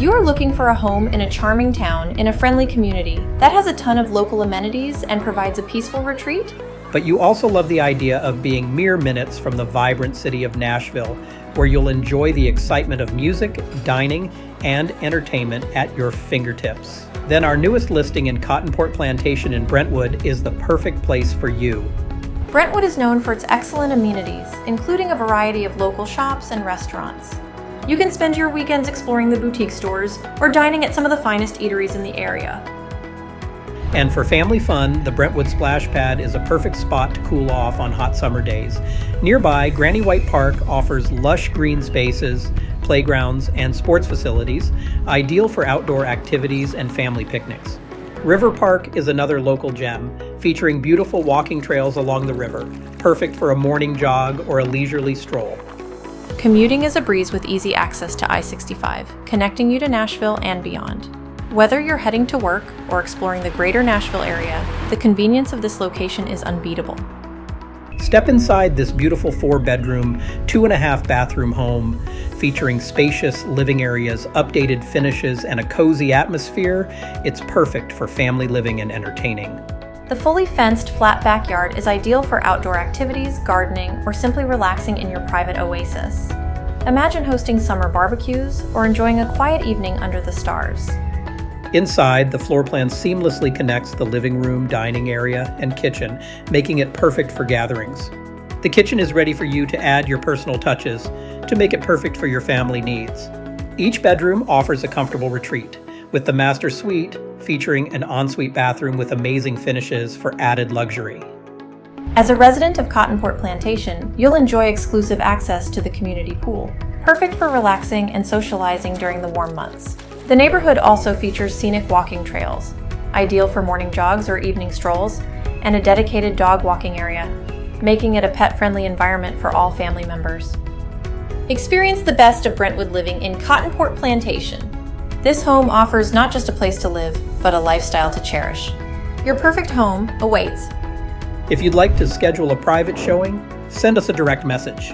you are looking for a home in a charming town in a friendly community that has a ton of local amenities and provides a peaceful retreat, but you also love the idea of being mere minutes from the vibrant city of Nashville, where you'll enjoy the excitement of music, dining, and entertainment at your fingertips, then our newest listing in Cottonport Plantation in Brentwood is the perfect place for you. Brentwood is known for its excellent amenities, including a variety of local shops and restaurants. You can spend your weekends exploring the boutique stores or dining at some of the finest eateries in the area. And for family fun, the Brentwood Splash Pad is a perfect spot to cool off on hot summer days. Nearby, Granny White Park offers lush green spaces, playgrounds, and sports facilities, ideal for outdoor activities and family picnics. River Park is another local gem, featuring beautiful walking trails along the river, perfect for a morning jog or a leisurely stroll. Commuting is a breeze with easy access to I-65, connecting you to Nashville and beyond. Whether you're heading to work or exploring the greater Nashville area, the convenience of this location is unbeatable. Step inside this beautiful 4-bedroom, 2.5-bathroom home, featuring spacious living areas, updated finishes, and a cozy atmosphere. It's perfect for family living and entertaining. The fully fenced, flat backyard is ideal for outdoor activities, gardening, or simply relaxing in your private oasis. Imagine hosting summer barbecues or enjoying a quiet evening under the stars. Inside, the floor plan seamlessly connects the living room, dining area, and kitchen, making it perfect for gatherings. The kitchen is ready for you to add your personal touches to make it perfect for your family needs. Each bedroom offers a comfortable retreat, with the master suite featuring an ensuite bathroom with amazing finishes for added luxury. As a resident of Cottonport Plantation, you'll enjoy exclusive access to the community pool, perfect for relaxing and socializing during the warm months. The neighborhood also features scenic walking trails, ideal for morning jogs or evening strolls, and a dedicated dog walking area, making it a pet-friendly environment for all family members. Experience the best of Brentwood living in Cottonport Plantation. This home offers not just a place to live, but a lifestyle to cherish. Your perfect home awaits. If you'd like to schedule a private showing, send us a direct message.